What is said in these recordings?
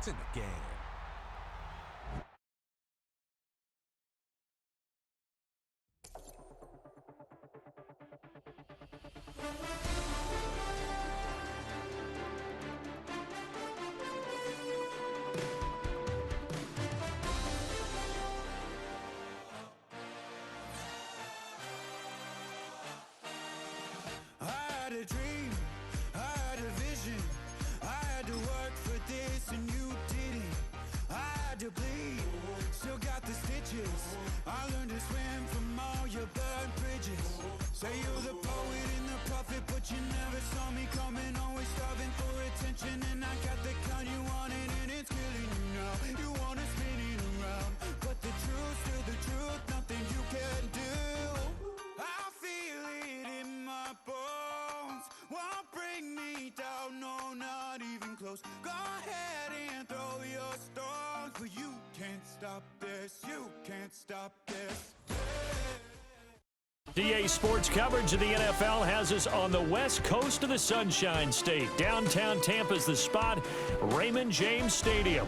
in the game. A dream, I had a vision, I had to work for this and you didn't. I had to bleed, still got the stitches. I learned to swim from all your burned bridges. Say you're the poet and the prophet, but you never saw me coming. Always starving for attention, and I got the kind you wanted, and it's killing you now. You wanna spin it around, but the truth's still the truth, nothing you can do. I feel it in my bones, won't bring me down, no, not even close. Go ahead and throw your stones, but you can't stop this, you can't stop this. DA Sports coverage of the NFL has us on the west coast of the Sunshine State. Downtown Tampa's the spot, Raymond James Stadium.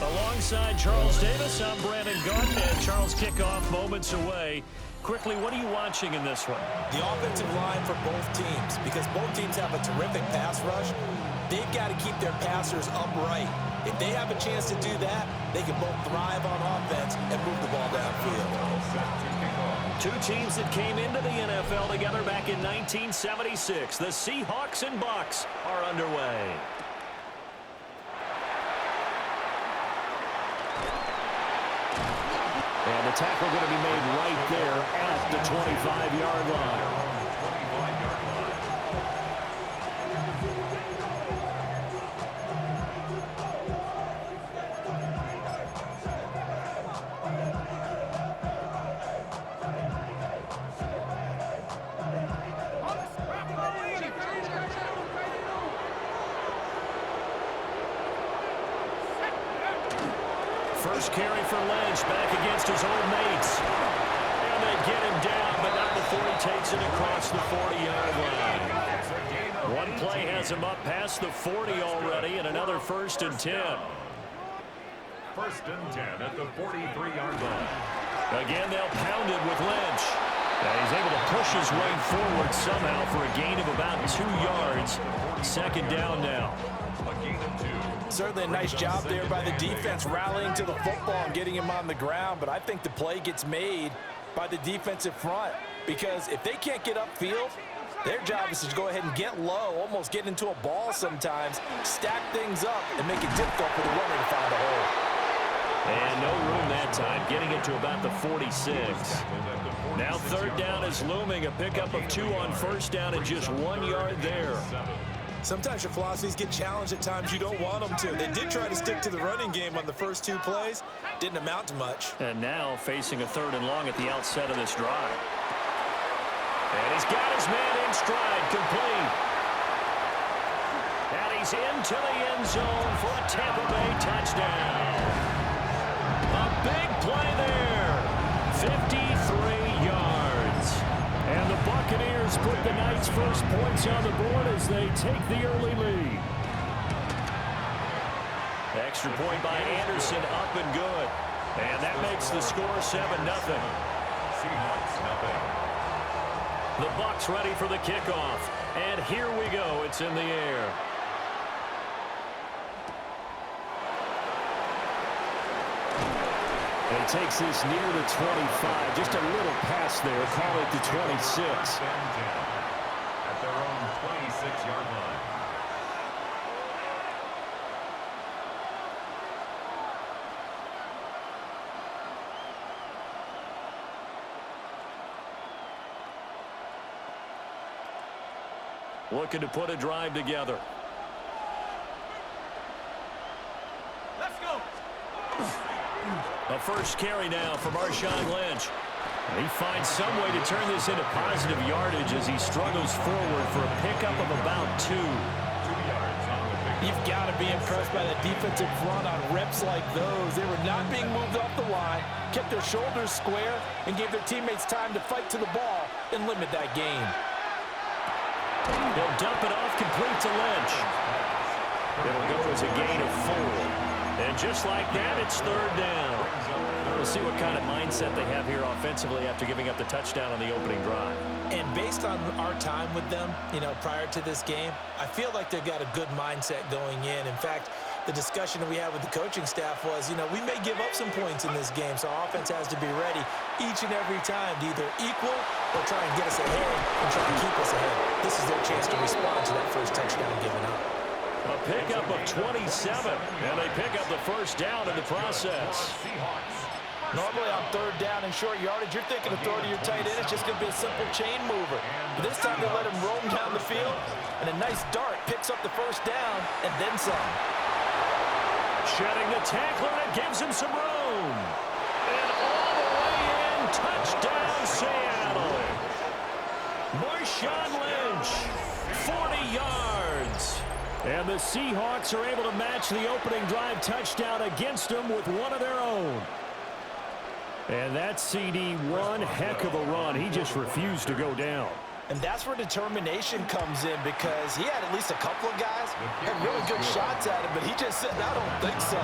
Alongside Charles Davis, I'm Brandon Garden, and Charles, kickoff moments away. Quickly, what are you watching in this one? The offensive line for both teams, because both teams have a terrific pass rush. They've got to keep their passers upright. If they have a chance to do that, they can both thrive on offense and move the ball downfield. Two teams that came into the NFL together back in 1976. The Seahawks and Bucs are underway. And the tackle going to be made right there at the 25-yard line. First carry for Lynch, back against his old mates. And they get him down, but not before he takes it across the 40-yard line. One play has him up past the 40 already, and another 1st and 10. 1st and 10 at the 43-yard line. Again, they'll pound it with Lynch. And he's able to push his way forward somehow for a gain of about 2 yards. 2nd down now. A gain of 2. Certainly a nice job there by the defense rallying to the football and getting him on the ground, but I think the play gets made by the defensive front, because if they can't get upfield, their job is to go ahead and get low, almost get into a ball sometimes, stack things up, and make it difficult for the runner to find a hole. And no room that time, getting it to about the 46. Now 3rd down is looming, a pickup of 2 on 1st down and just 1 yard there. Sometimes your philosophies get challenged at times you don't want them to. They did try to stick to the running game on the first 2 plays. Didn't amount to much. And now facing a 3rd and long at the outset of this drive. And he's got his man in stride, complete. And he's into the end zone for a Tampa Bay touchdown. A big play there. 53 yards. And the Buccaneers put the Knights' first points on the board as they take the early lead. Extra point by Anderson, up and good. And that makes the score 7-0. Seahawks nothing. The Bucs ready for the kickoff. And here we go. It's in the air. And he takes this near the 25. Just a little pass there. Call it the 26. At their own 26-yard line. Looking to put a drive together. Let's go. A first carry now for Marshawn Lynch. He finds some way to turn this into positive yardage as he struggles forward for a pickup of about 2. 2 yards on the pick. You've got to be impressed by the defensive front on reps like those. They were not being moved off the line, kept their shoulders square, and gave their teammates time to fight to the ball and limit that gain. They'll dump it off complete to Lynch. It'll go as a gain of 4. And just like that, it's third down. We'll see what kind of mindset they have here offensively after giving up the touchdown on the opening drive. And based on our time with them, prior to this game, I feel like they've got a good mindset going in. In fact, the discussion that we had with the coaching staff was, we may give up some points in this game, so our offense has to be ready each and every time to either equal or try and get us ahead and try and keep us ahead. This is their chance to respond to that first touchdown given up. A pickup of 27, and they pick up the first down in the process. Normally on third down and short yardage, you're thinking of throwing to your tight end. It's just going to be a simple chain mover. But this time they let him roam down the field, and a nice dart picks up the first down and then some. Shedding the tackler, and it gives him some room. And all the way in, touchdown Seattle. Marshawn Lynch, 40 yards. And the Seahawks are able to match the opening drive touchdown against them with one of their own. And that CD, one heck of a run. He just refused to go down. And that's where determination comes in, because he had at least a couple of guys had really good shots at him, but he just said, I don't think so.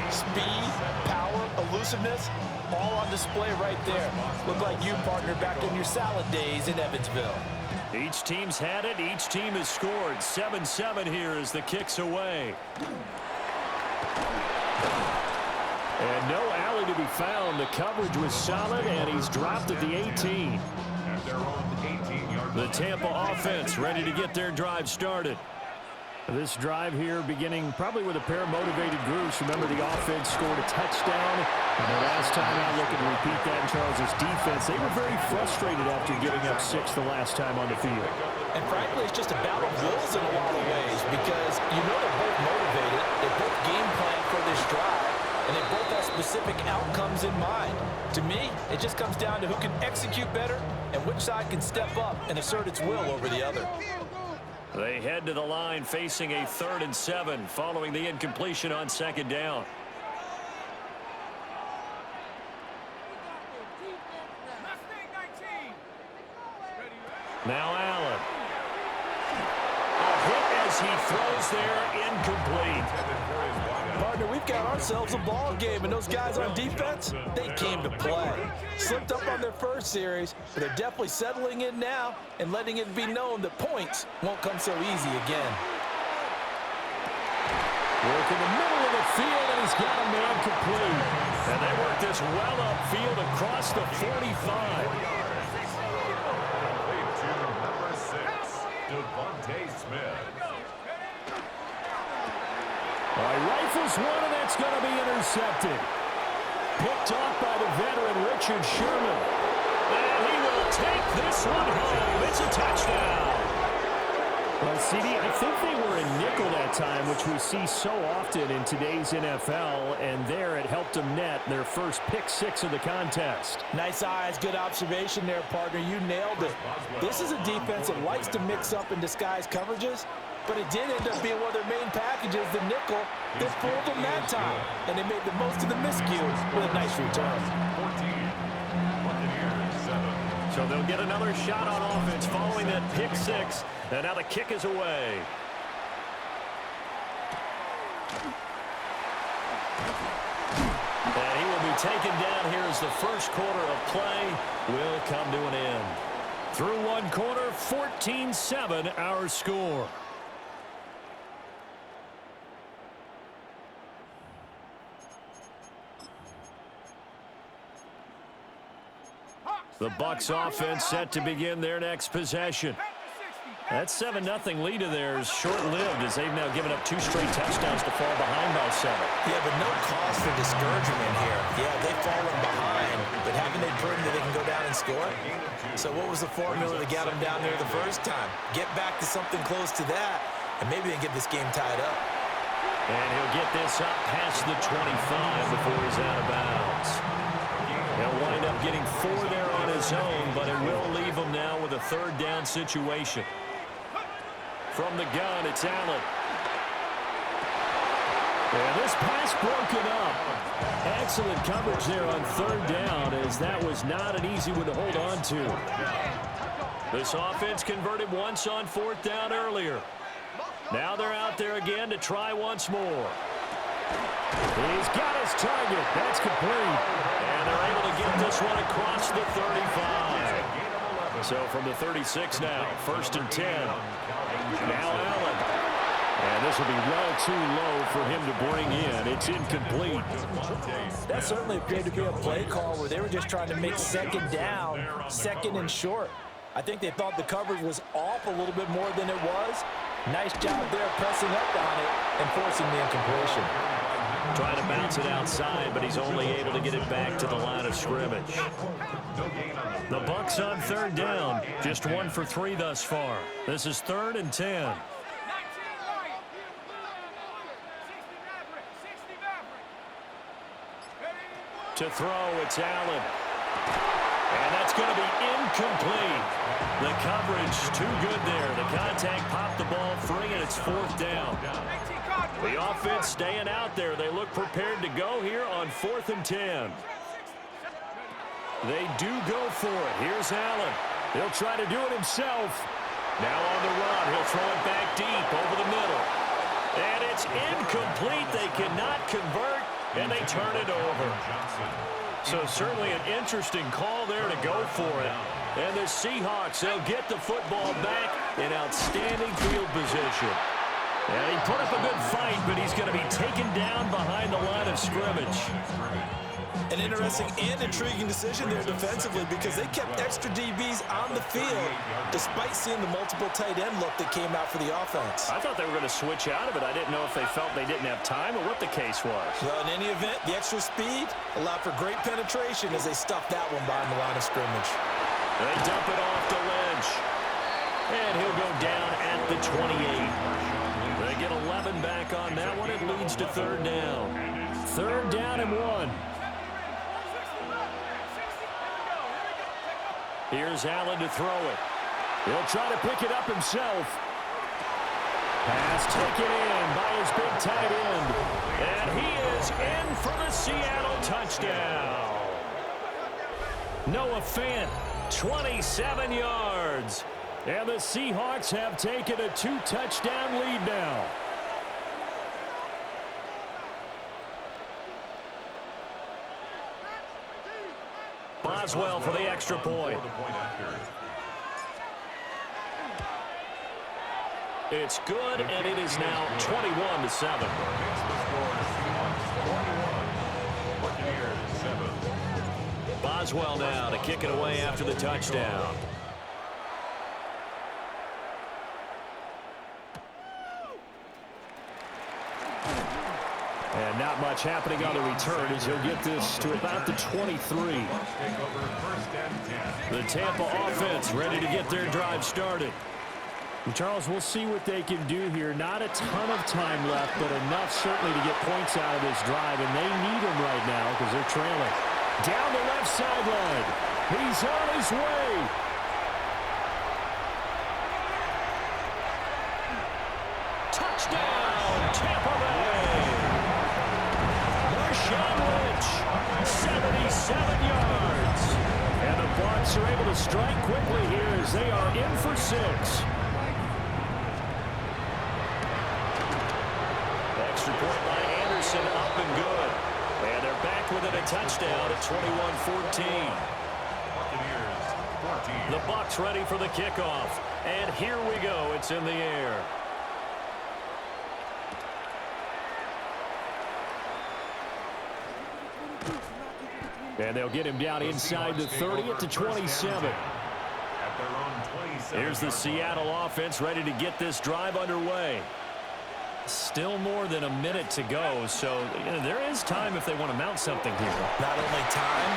Speed, power, elusiveness, all on display right there. Look like you, partner, back in your salad days in Evansville. Each team's had it. Each team has scored. 7-7 here as the kick's away. And no alley to be found. The coverage was solid, and he's dropped at the 18. At their own 18-yard The Tampa offense ready to get their drive started. This drive here beginning probably with a pair of motivated groups. Remember, the offense scored a touchdown. And the last time out, looking to repeat that in Charles' defense, they were very frustrated after giving up 6 the last time on the field. And frankly, it's just a battle of wills in a lot of ways, because they're both motivated. They both game plan for this drive, and they both have specific outcomes in mind. To me, it just comes down to who can execute better and which side can step up and assert its will over the other. They head to the line facing a 3rd and 7 following the incompletion on 2nd down. Now Allen. A hit as he throws there, incomplete. Partner, we've got ourselves a ball game, and those guys on defense, they came to play. Slipped up on their first series, but they're definitely settling in now and letting it be known that points won't come so easy again. Work in the middle of the field, and he's got a man complete. And they work this well upfield across the 45. Rifles one, and that's going to be intercepted. Picked off by the veteran Richard Sherman. And he will take this one home. It's a touchdown. Well, CD, I think they were in nickel that time, which we see so often in today's NFL, and there it helped them net their first pick 6 of the contest. Nice eyes, good observation there, partner. You nailed it. This is a defense that likes to mix up and disguise coverages, but it did end up being one of their main packages, the nickel, that fooled them that time. And they made the most of the miscues with a nice return. 14, Buccaneers 7. So they'll get another shot on offense following that pick 6. And now the kick is away. And he will be taken down here as the first quarter of play will come to an end. Through one quarter, 14-7 our score. The Bucs offense set to begin their next possession. That 7-0 lead of theirs short-lived as they've now given up 2 straight touchdowns to fall behind by 7. Yeah, but no cause for discouragement here. Yeah, they've fallen behind, but haven't they proven that they can go down and score? So what was the formula that got them down there the first time? Get back to something close to that, and maybe they can get this game tied up. And he'll get this up past the 25 before he's out of bounds. He'll wind up getting 4 there on his own, but it will leave him now with a 3rd down situation. From the gun, it's Allen. And this pass broken up. Excellent coverage there on 3rd down, as that was not an easy one to hold on to. This offense converted once on 4th down earlier. Now they're out there again to try once more. He's got his target. That's complete. And they're able to get this one across the 35. So from the 36 now, 1st and 10. Now Allen. And this will be well too low for him to bring in. It's incomplete. That certainly appeared to be a play call where they were just trying to make second down, second and short. I think they thought the coverage was off a little bit more than it was. Nice job there pressing up on it and forcing the incompletion. Trying to bounce it outside, but he's only able to get it back to the line of scrimmage. The Bucs on 3rd down. Just 1 for 3 thus far. This is 3rd and 10. To throw, it's Allen. And that's going to be incomplete. The coverage too good there. The contact popped the ball free, and it's 4th down. The offense staying out there. They look prepared to go here on 4th and 10. They do go for it. Here's Allen. He'll try to do it himself. Now on the run. He'll throw it back deep over the middle. And it's incomplete. They cannot convert, and they turn it over. So certainly an interesting call there to go for it. And the Seahawks, they'll get the football back in outstanding field position. And he put up a good fight, but he's going to be taken down behind the line of scrimmage. An interesting and intriguing decision there defensively because they kept extra DBs on the field despite seeing the multiple tight end look that came out for the offense. I thought they were going to switch out of it. I didn't know if they felt they didn't have time or what the case was. Well, in any event, the extra speed allowed for great penetration as they stuffed that one behind the line of scrimmage. They dump it off to Lynch. And he'll go down at the 28. They get 11 back on that one. It leads to 3rd down. 3rd down and 1. Here's Allen to throw it. He'll try to pick it up himself. Pass taken in by his big tight end. And he is in for the Seattle touchdown. Noah Fant, 27 yards. And the Seahawks have taken a 2-touchdown lead now. Boswell for the extra point. It's good, and it is now 21-7. Boswell now to kick it away after the touchdown. And not much happening on the return as he'll get this to about the 23. The Tampa offense ready to get their drive started. And Charles, we'll see what they can do here. Not a ton of time left, but enough certainly to get points out of this drive, and they need them right now because they're trailing. Down the left sideline. He's on his way. Touchdown, Tampa Bay. Marshawn Lynch, 77 yards. And the Bucs are able to strike quickly here as they are in for 6. Extra point by Anderson, up and good. And they're back within a touchdown at 21-14. The Bucs ready for the kickoff. And here we go. It's in the air. And they'll get him down inside the 30 at the 27. Here's the Seattle offense ready to get this drive underway. Still more than a minute to go, so there is time if they want to mount something here. Not only time,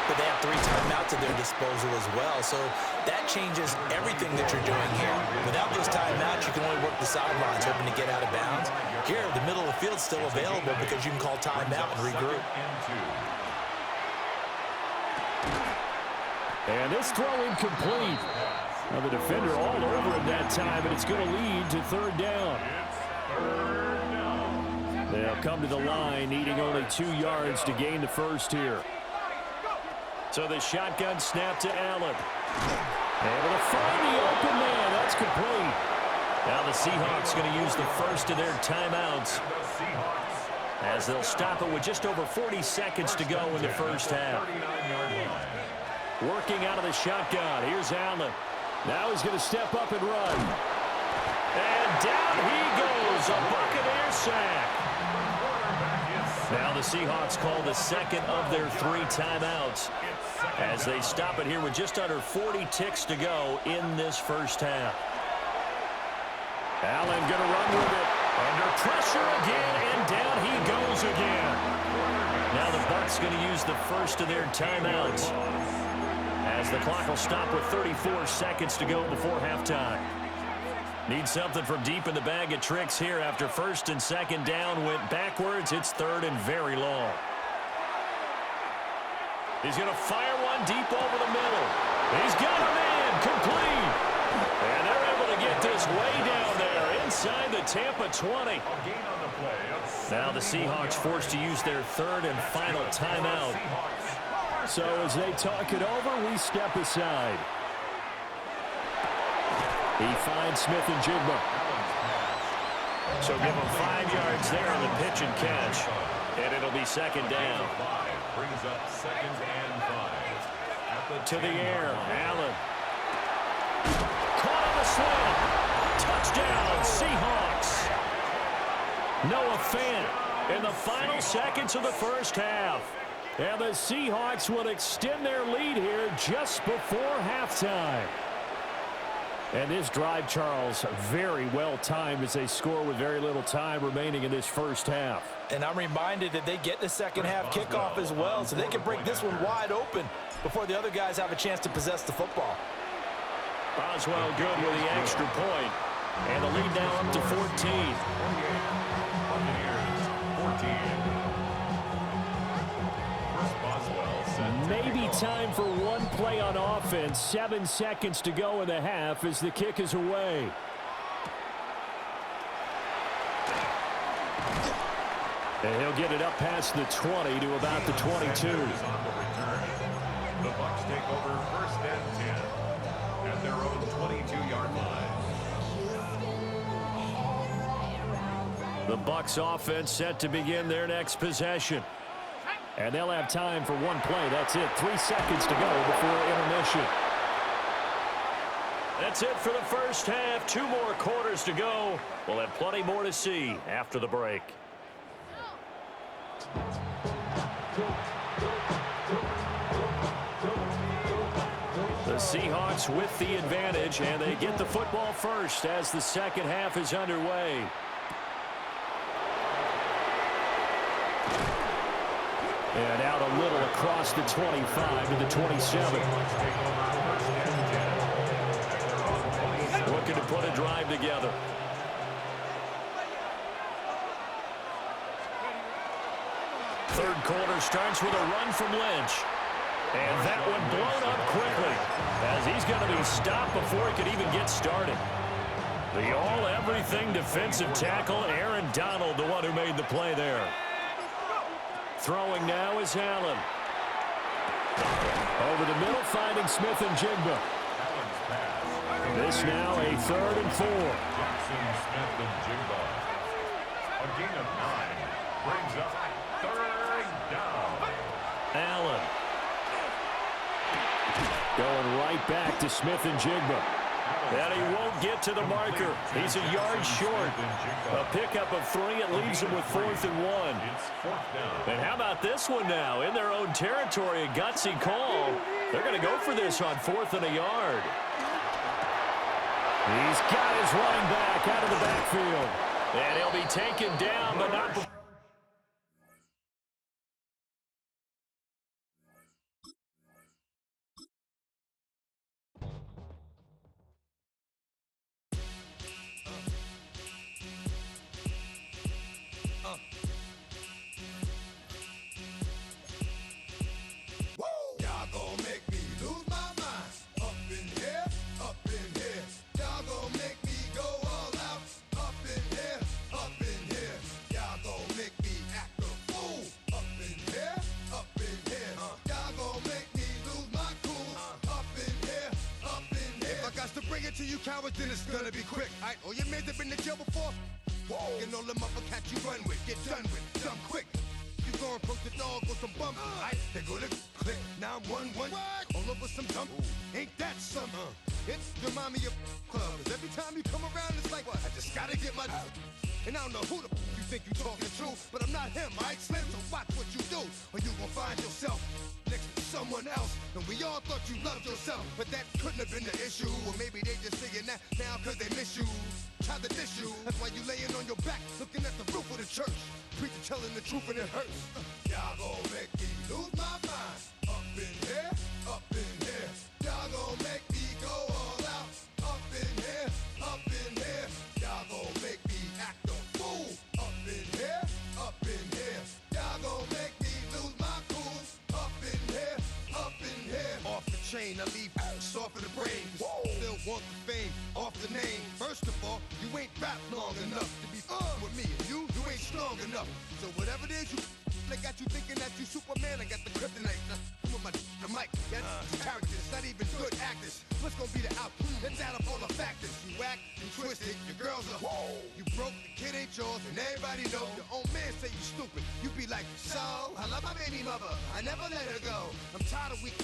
but they have 3 timeouts at their disposal as well, so that changes everything that you're doing here. Without those timeouts, you can only work the sidelines, hoping to get out of bounds. Here, the middle of the field is still available because you can call timeout and regroup. And this throw incomplete. Now the defender all over him that time, and it's going to lead to 3rd down. They'll come to the line, needing only 2 yards to gain the first here. So the shotgun snap to Allen. Able to find the open man. That's complete. Now the Seahawks going to use the first of their timeouts. as they'll stop it with just over 40 seconds to go in the first half. Working out of the shotgun. Here's Allen. Now he's going to step up and run. And down he goes. A Buccaneer sack. Now the Seahawks call the second of their 3 timeouts as they stop it here with just under 40 ticks to go in this first half. Allen going to run with it. Under pressure again, and down he goes again. Now the Bucs going to use the first of their timeouts as the clock will stop with 34 seconds to go before halftime. Need something from deep in the bag of tricks here after first and second down went backwards. It's third and very long. He's going to fire one deep over the middle. He's got him in, complete. And they're able to get this way down there inside the Tampa 20. Now the Seahawks forced to use their third and final timeout. So as they talk it over, we step aside. He finds Smith and Jigba. So give him 5 yards there on the pitch and catch. And it'll be second down. Brings up second and 5. To the air, Allen. Caught on the slant. Touchdown, Seahawks. Noah Fant in the final seconds of the first half. And the Seahawks will extend their lead here just before halftime. And this drive, Charles, very well timed as they score with very little time remaining in this first half. And I'm reminded that they get the second half kickoff as well, so they can break this one wide open before the other guys have a chance to possess the football. Boswell good with the extra point. And the lead now up to 14. Maybe time for one play on offense. 7 seconds to go in the half as the kick is away. And he'll get it up past the 20 to about the 22. The Bucs take over first and 10 at their own 22-yard line. The Bucs offense set to begin their next possession. And they'll have time for one play. That's it. 3 seconds to go before intermission. That's it for the first half. 2 more quarters to go. We'll have plenty more to see after the break. The Seahawks with the advantage, and they get the football first as the second half is underway. And out a little across the 25 to the 27. Looking to put a drive together. Third quarter starts with a run from Lynch. And that one blown up quickly as he's going to be stopped before he could even get started. The all-everything defensive tackle, Aaron Donald, the one who made the play there. Throwing now is Allen. Over the middle, finding Smith and Jigba. This now a 3rd and 4. Jackson, Smith, and Jigba. A gain of 9 brings up 3rd down. Allen. Going right back to Smith and Jigba. And he won't get to the marker. He's a yard short. A pickup of 3. It leaves him with 4th and 1. And how about this one now? In their own territory, a gutsy call. They're going to go for this on 4th and a yard. He's got his running back out of the backfield. And he'll be taken down, but not before. To you cowards, then it's gonna be quick. All your men have been to jail before. And all them other cats you run with, get done with, dumb quick. You go and approach the dog with some bumps. They go to click, 911. All over some dump. Ain't that something? It's remind me of club. 'Cause every time you come around, it's like, I just gotta get my. And I don't know who the you think you talking to, but I'm not him, right, Slim? So watch what you do, or you gon' find yourself next to someone else. And we all thought you loved yourself, but that couldn't have been the issue. Or maybe they just saying that now 'cause they miss you. Tried to diss you, that's why you laying on your back, looking at the roof of the church. Preacher telling the truth and it hurts. Y'all gon' make me lose my mind. Up in here, up in here. Y'all gon' make me go all out. Up in here, up in here. Y'all gon' make me act a fool. Up in here, up in here. Y'all gon' make me lose my cool. Up in here, up in here. Off the chain, I leave soft in the brain. Still want the fame, off the name. First of all, you ain't rap long enough to be with me. And you ain't strong enough. So whatever it is you they got you thinking that you Superman, I got the kryptonite. Come on, the mic, that's characters, not even good actors. What's gonna be the outcome? Let's add up all the factors. You act, you twisted, your girls are you broke, the kid ain't yours, and everybody know. Your own man say you stupid. You be like, so, I love my baby mother, I never let her go. I'm tired of weak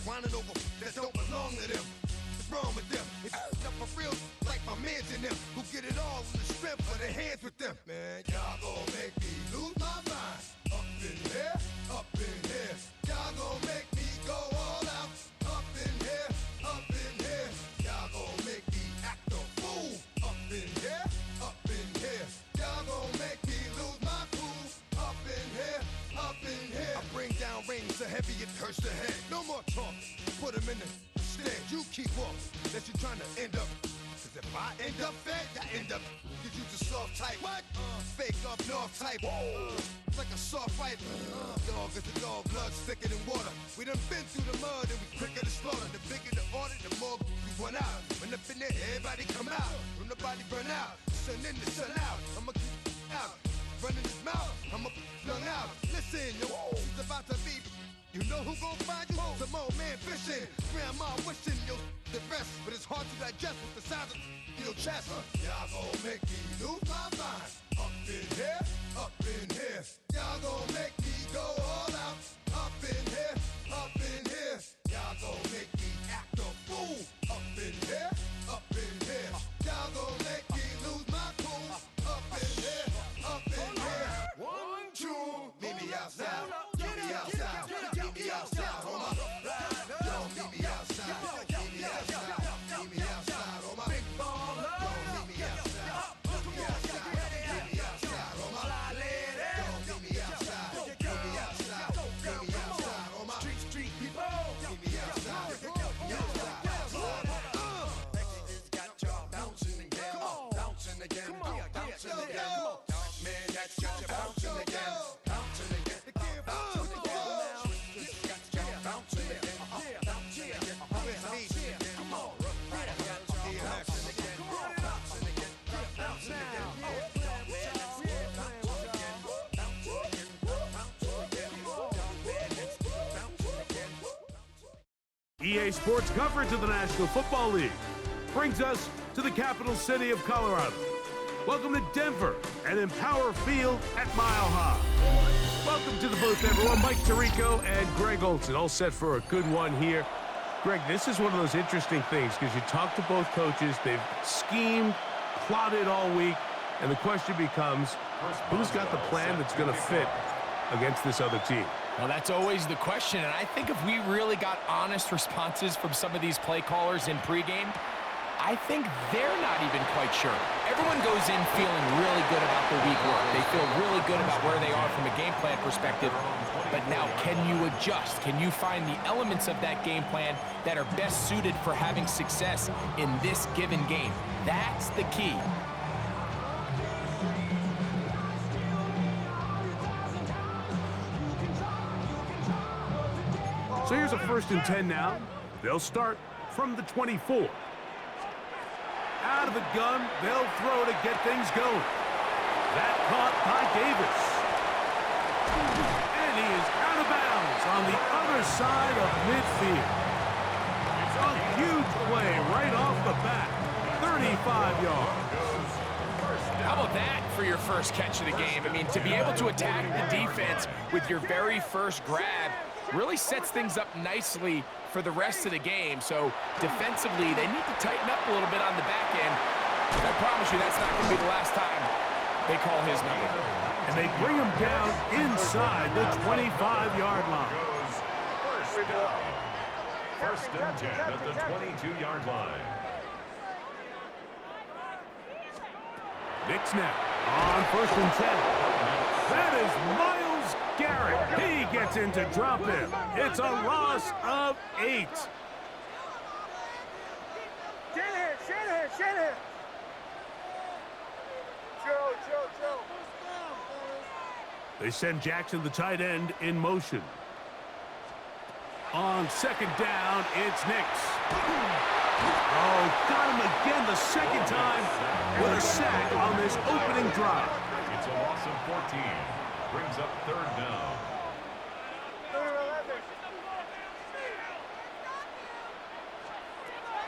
whining over that don't belong to them. What's wrong with them? It's up for real, like my mans in them, who get it all in the strength of their hands with them. Man, y'all gon' make me lose my mind. Up in here, up in here. Y'all gon' make me go all out. Up in here, up in here. Y'all gon' make me act a fool. Up in here, up in here. Y'all gon' make me lose my cool. Up in here, up in here. I bring down rain so heavy it hurts the head. No more talk, put him in the stand. You keep walking, that you trying to end up. Cause if I end up fed, I end up. Cause you just soft type. What? Fake up north type. It's like a soft fight. Dog is a dog, blood thicker than water. We done been through the mud and we quicker to slaughter. The bigger the order, the more we run out. When up in there, everybody come out. When the body burn out, sun in the sun out. I'ma keep out. Running his mouth, I'ma flung out. Listen, yo, it's about to be. You know who gon' find you? Some old man fishing. Grandma wishing you'll the best, but it's hard to digest with the sound of your chest. Y'all gon' make me lose my mind. Up in here, up in here. Y'all gon' make me go all out. Up in here, up in here. Y'all gon' make me act a fool. Up in here, up in here. Y'all gon' make me lose my cool. Up in here, up in here. 1, 2, meet me outside. Meet me outside. Meet me outside. On my yo, meet me outside. Meet me outside. Meet me outside. On my big baller. Yo, meet me outside. Meet me outside. Meet me outside. On my yo, meet me outside. Meet me outside. Meet me outside. On my street people. Meet me outside. Meet me outside. Got y'all bouncing again. Bouncing again. Bouncing again. Man, that's got you bouncing again. Bouncing again. Bouncing again. Got y'all bouncing again. Bouncing again. Bouncing again. Come on. Bouncing again. Bouncing again. Bouncing again. EA Sports coverage of the National Football League brings us to the capital city of Colorado. Welcome to Denver and Empower Field at Mile High. Welcome to the booth, everyone. Mike Tirico and Greg Olson, all set for a good one here. Greg, this is one of those interesting things because you talk to both coaches. They've schemed, plotted all week, and the question becomes, who's got the plan that's going to fit against this other team? Well, that's always the question, and I think if we really got honest responses from some of these play callers in pregame, I think they're not even quite sure. Everyone goes in feeling really good about the week work. They feel really good about where they are from a game plan perspective. But now, can you adjust? Can you find the elements of that game plan that are best suited for having success in this given game? That's the key. So here's a 1st and 10 now. They'll start from the 24. Out of the gun, they'll throw to get things going. That caught by Davis. And he is out of bounds on the other side of midfield. A huge play right off the bat. 35 yards. How about that for your first catch of the game? I mean, to be able to attack the defense with your very first grab really sets things up nicely for the rest of the game. So defensively, they need to tighten up a little bit on the back end. I promise you that's not going to be the last time they call his number. And they bring him down inside the 25-yard line. First and 10 at the 22-yard line. Nick snap on first and 10. That is Myles Garrett. He gets in to drop him. It's a loss of 8. Shanahan. Joe. They send Jackson, the tight end, in motion. On second down, it's Nix. Oh, got him again the second time with a sack on this opening drive. It's a loss of 14. Brings up third down.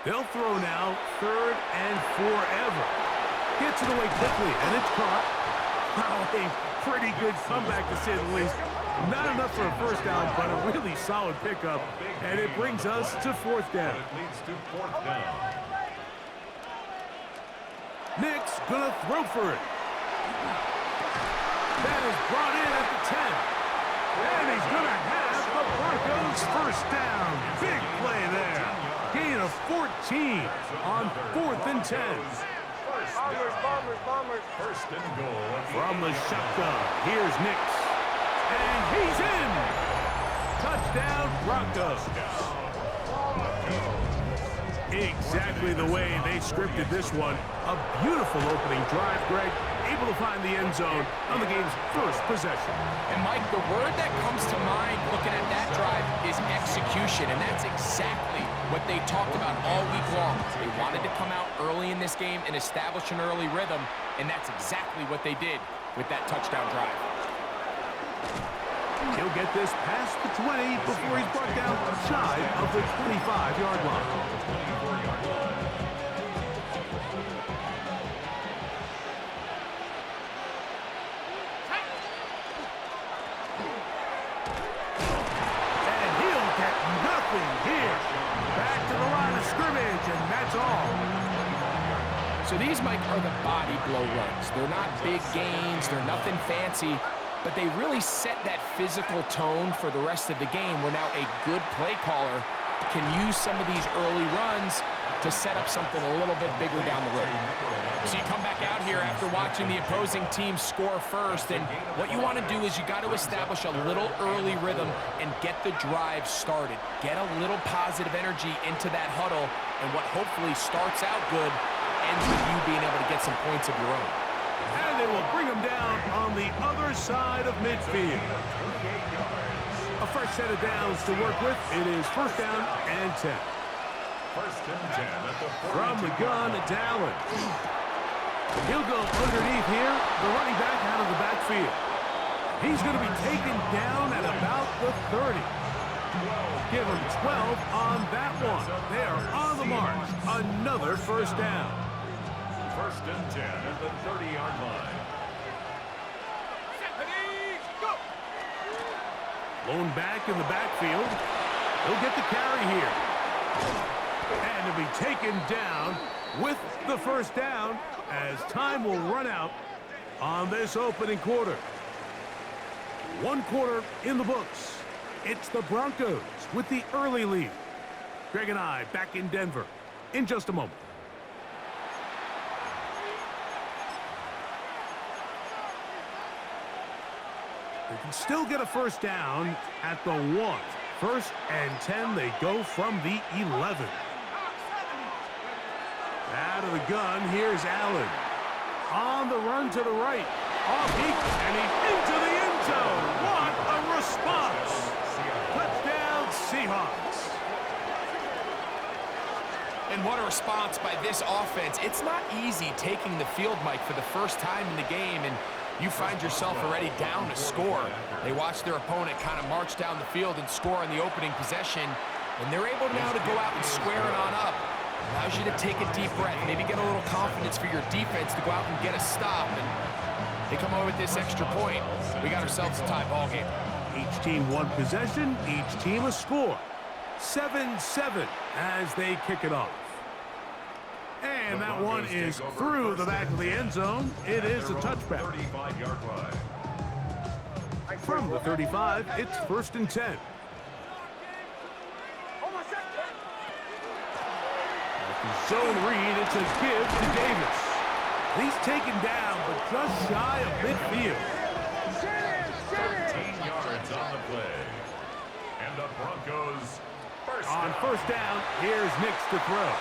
They'll throw now, third and forever. Gets it away quickly, and it's caught. Oh, a pretty good comeback, to say the least. Not enough for a first down, but a really solid pickup, and it brings us to fourth down. It leads to fourth down. Nick's gonna throw for it. That is brought in at the 10. And he's gonna have the Broncos first down. Big play there. Gain of 14 on 4th and 10. Bombers. First and goal. From the shotgun, here's Nix. And he's in. Touchdown, Broncos. Exactly the way they scripted this one. A beautiful opening drive, Greg. Able to find the end zone on the game's first possession. And, Mike, the word that comes to mind looking at that drive is execution, and that's exactly what they talked about all week long. They wanted to come out early in this game and establish an early rhythm, and that's exactly what they did with that touchdown drive. He'll get this past the 20 before he's brought down shy of the 25-yard line. So these, Mike, are the body blow runs. They're not big gains. They're nothing fancy. But they really set that physical tone for the rest of the game where now a good play caller can use some of these early runs to set up something a little bit bigger down the road. So you come back out here after watching the opposing team score first, and what you want to do is you got to establish a little early rhythm and get the drive started. Get a little positive energy into that huddle, and what hopefully starts out good ends with you being able to get some points of your own. And they will bring him down on the other side of midfield. A fresh set of downs to work with. It is first down and 10. First and 10 at the 42. From the gun, it's Allen. He'll go underneath here. The running back out of the backfield. He's going to be taken down at about the 30. Give him 12 on that one. They are on the march. Another first down. First and 10 at the 30-yard line. Lone back in the backfield. He'll get the carry here. And to be taken down with the first down as time will run out on this opening quarter. One quarter in the books. It's the Broncos with the early lead. Greg and I back in Denver in just a moment. They can still get a first down at the 1. First and 10, they go from the 11. Out of the gun, here's Allen. On the run to the right. Off he, and he's into the end zone. What a response. Touchdown, Seahawks. And what a response by this offense. It's not easy taking the field, Mike, for the first time in the game, and you find yourself already down a score. They watch their opponent kind of march down the field and score on the opening possession, and they're able now to go out and square it on up. Allows you to take a deep breath, maybe get a little confidence for your defense to go out and get a stop. And they come over with this extra point. We got ourselves a tie ball game. Each team one possession, each team a score. 7-7 as they kick it off. And that one is through the back of the end zone. It is a touchback. 35-yard line. From the 35, it's 1st and 10. Zone read, it's a give to Davis. He's taken down, but just shy of midfield. 13 yards on the play. And the Broncos on first down, here's Nix to throw.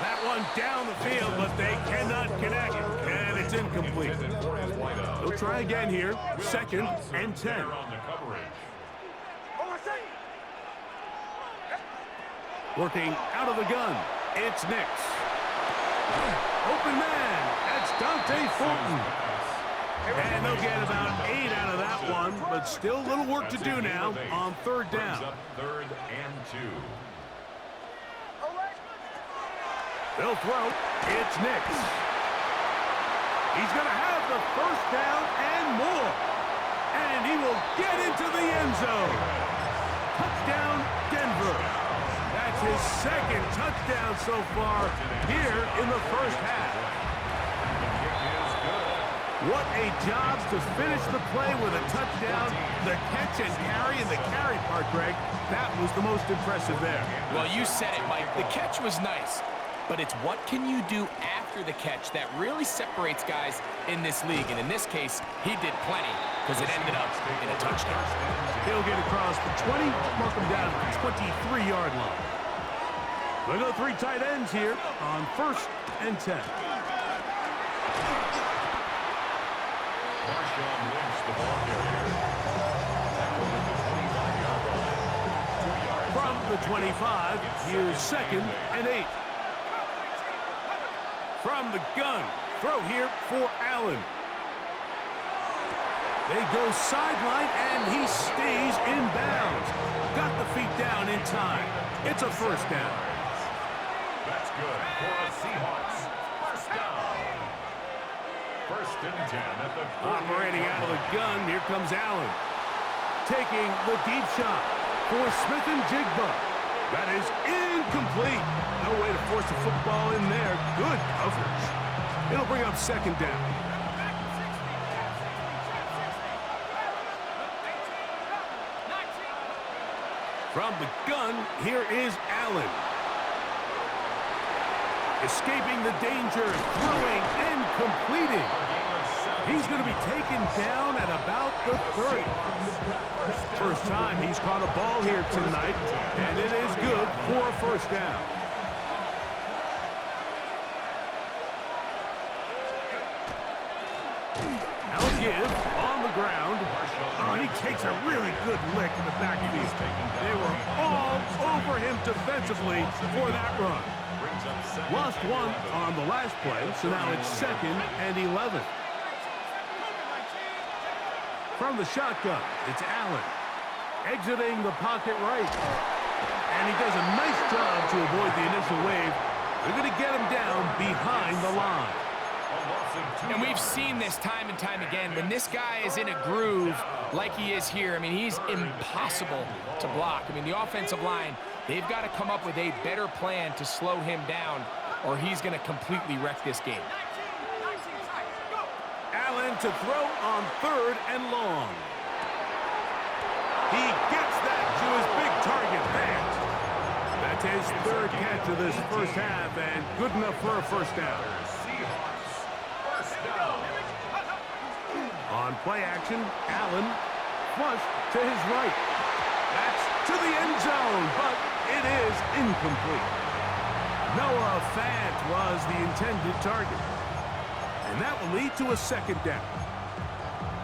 That one down the field, but they cannot connect, and it's incomplete. They'll try again here, 2nd and 10. Working out of the gun, it's Nix. Open man, that's Dante Fulton. And they'll get about 8 out of that one, but still a little work to do now on 3rd down. 3rd and 2. They'll throw. It's Nix. He's going to have the 1st down and more. And he will get into the end zone. Touchdown, Denver. That's his 2nd touchdown so far here in the 1st half. What a job to finish the play with a touchdown. The catch and carry, and the carry part, Greg, that was the most impressive there. Well, you said it, Mike. The catch was nice. But it's what can you do after the catch that really separates guys in this league. And in this case, he did plenty because it ended up in a touchdown. He'll get across the 20, mark him down at the 23-yard line. We'll go 3 tight ends here on 1st and 10. Marshawn Lynch, the ball carrier. From the 25, here's 2nd and 8. From the gun, throw here for Allen. They go sideline, and he stays in bounds. Got the feet down in time. It's a 1st down. That's good for a Seahawks 1st down. 1st and 10 at the operating out of the gun. Here comes Allen. Taking the deep shot for Smith and Jigba. That is incomplete. No way to force the football in there. Good coverage. It'll bring up 2nd down. From the gun, here is Allen. Escaping the danger, throwing and completing. He's going to be taken down at about the 30. First time he's caught a ball here tonight, and it is good for a 1st down. Now give on the ground. Oh, and he takes a really good lick in the backfield. They were all over him defensively for that run. Lost 1 on the last play, so now it's 2nd and 11. From the shotgun, it's Allen. Exiting the pocket right. And he does a nice job to avoid the initial wave. They're going to get him down behind the line. And we've seen this time and time again. When this guy is in a groove like he is here, I mean, he's impossible to block. I mean, the offensive line, they've got to come up with a better plan to slow him down, or he's going to completely wreck this game. Allen to throw on 3rd and long. He gets that to his big target fast. That's his 3rd catch of this 1st half, and good enough for a 1st down. On play action, Allen flushed to his right. That's to the end zone, but it is incomplete. Noah Fant was the intended target. And that will lead to a 2nd down.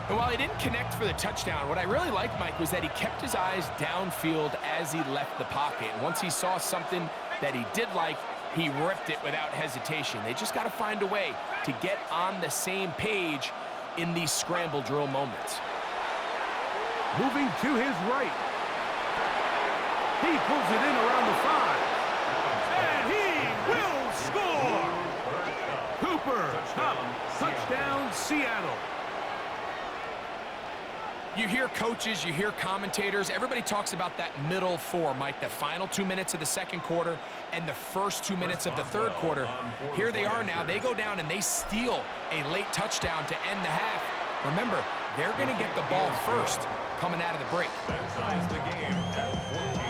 And while he didn't connect for the touchdown, what I really liked, Mike, was that he kept his eyes downfield as he left the pocket. And once he saw something that he did like, he ripped it without hesitation. They just got to find a way to get on the same page in these scramble drill moments. Moving to his right. He pulls it in around the 5. And he will Cooper Kupp, touchdown Seattle. You hear coaches, you hear commentators, everybody talks about that middle four, Mike, the final 2 minutes of the second quarter and the first 2 minutes of the third quarter. Here they are now. They go down and they steal a late touchdown to end the half. Remember, they're going to get the ball first coming out of the break. That ties the game at 14.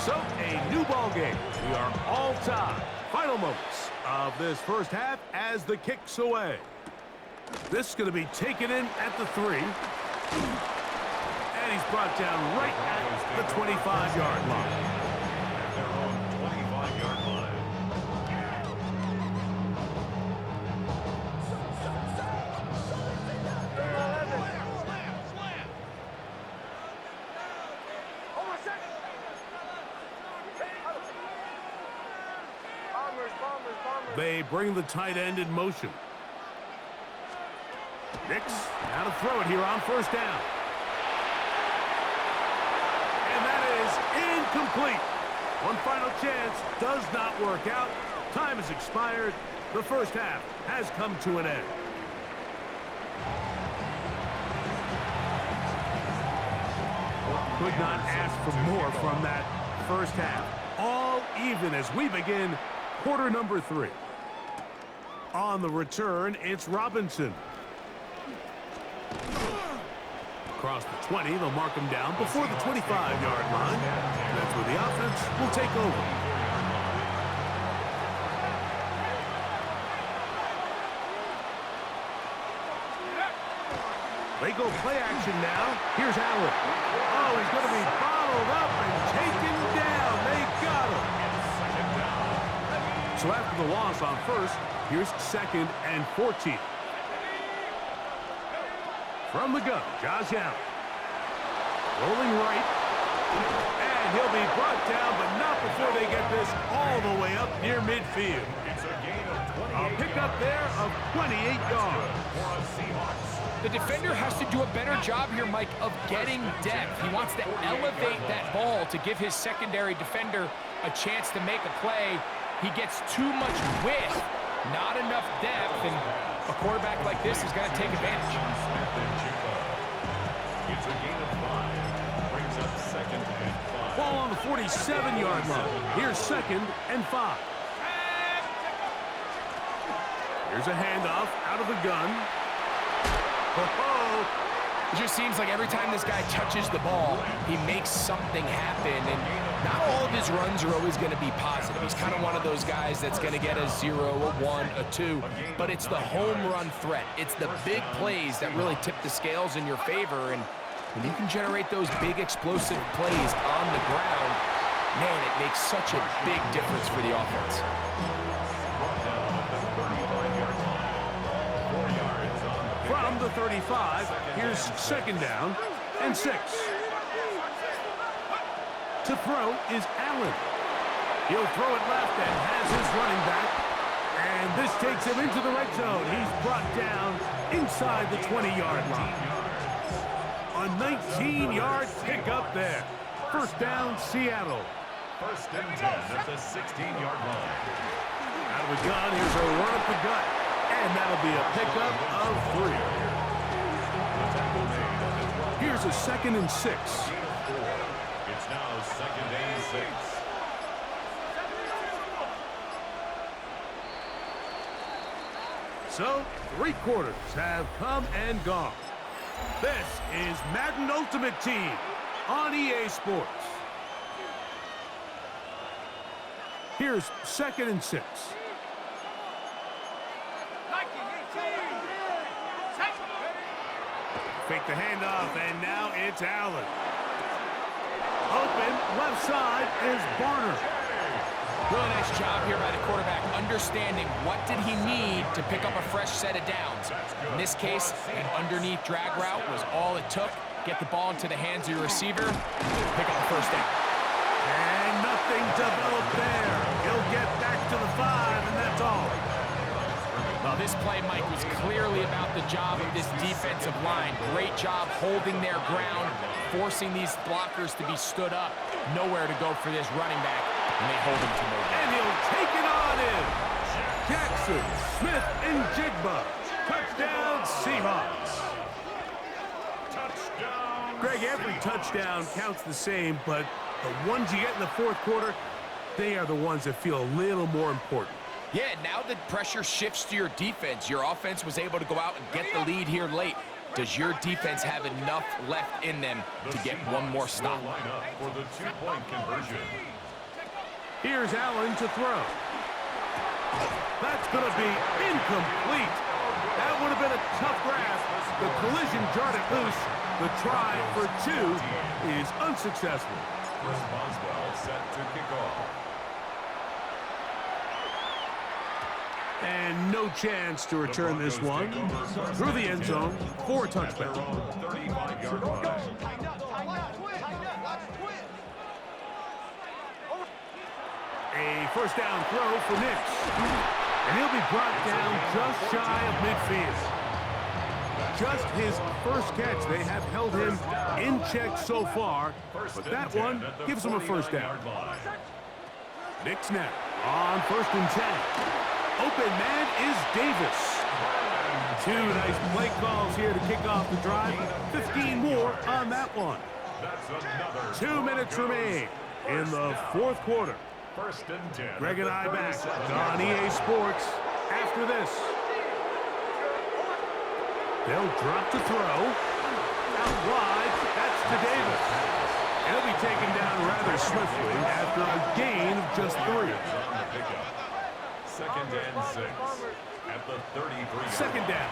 So, a new ball game. We are all tied. Final moments of this first half as the kick's away. This is going to be taken in at the 3. And he's brought down right at the 25-yard line. At their own 25-yard line. They bring the tight end in motion. Nix, now to throw it here on first down. And that is incomplete. One final chance does not work out. Time has expired. The first half has come to an end. Could not ask for more from that first half. All even as we begin quarter number 3. On the return, it's Robinson. Across the 20, they'll mark him down before the 25-yard line. That's where the offense will take over. They go play action now. Here's Allen. Oh, he's going to be bottled up and taken down. They got him. So after the loss on first, here's 2nd and 14. From the gun, Josh Allen. Rolling right. And he'll be brought down, but not before they get this all the way up near midfield. It's a gain of 28 A pickup there of 28 yards. for a Seahawks. The defender has to do a better job here, Mike, of getting depth. He wants to elevate that ball to give his secondary defender a chance to make a play. He gets too much width, not enough depth, and a quarterback like this is going to take advantage. It's a gain of 5. Brings up 2nd and 5. Ball on the 47-yard line. Here's 2nd and 5. Here's a handoff out of the gun. Oh, It just seems like every time this guy touches the ball, he makes something happen, and not all of his runs are always going to be positive. He's kind of one of those guys that's going to get a 0, a 1, a 2, but it's the home run threat. It's the big plays that really tip the scales in your favor, and when you can generate those big explosive plays on the ground, man, it makes such a big difference for the offense. from the 35. Here's 2nd down and 6. To throw is Allen. He'll throw it left and has his running back. And this takes him into the red zone. He's brought down inside the 20-yard line. A 19-yard pickup there. First down, Seattle. 1st and 10 at the 16-yard line. Out of the gun, here's a run up the gut. And that'll be a pickup of 3. Here's a 2nd and 6. It's now 2nd and 6. So, 3 quarters have come and gone. This is Madden Ultimate Team on EA Sports. Here's 2nd and 6. Fake the handoff, and now it's Allen. Open, left side is Barner. Really nice job here by the quarterback, understanding what did he need to pick up a fresh set of downs. In this case, an underneath drag route was all it took. Get the ball into the hands of your receiver, pick up the first down. And nothing developed there. He'll get back to the 5, and that's all. Well, this play, Mike, was clearly about the job of this defensive line. Great job holding their ground, forcing these blockers to be stood up. nowhere to go for this running back, and they hold him to no gain. And he'll take it on in. Jackson, Smith, and Jigba. Touchdown, Seahawks. Touchdown. Greg, every touchdown counts the same, but the ones you get in the fourth quarter, they are the ones that feel a little more important. Yeah, now the pressure shifts to your defense. Your offense was able to go out and get the lead here late. Does your defense have enough left in them to get one more stop? Will line up for the two-point conversion. Here's Allen to throw. That's going to be incomplete. That would have been a tough grab. The collision jarred it loose. The try for two is unsuccessful. Chris Boswell set to kick off. And no chance to return this one through the end zone for a touchback. 35-yard line. A first down throw for Nix. And he'll be brought down just shy of midfield. Just his first catch. They have held him in check so far, but that one gives him a first down. Nix now on 1st and 10. Open man is Davis. Two nice play calls here to kick off the drive. 15 more on that one. 2 minutes remain in the fourth quarter. 1st and 10. Greg and I back on EA Sports after this. They'll drop to throw. Out wide, that's to Davis. He'll be taken down rather swiftly after a gain of just 3. 2nd and 6 at the 33. Second down,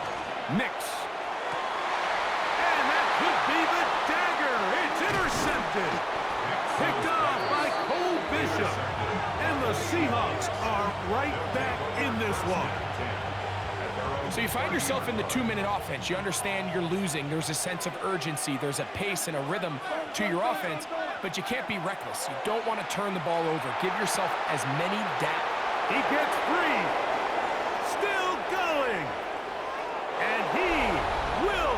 Nix. And that could be the dagger. It's intercepted. Picked off by Cole Bishop. And the Seahawks are right back in this one. So you find yourself in the 2-minute offense. You understand you're losing. There's a sense of urgency. There's a pace and a rhythm to your offense, but you can't be reckless. You don't want to turn the ball over. Give yourself as many downs. He gets free. Still going. And he will.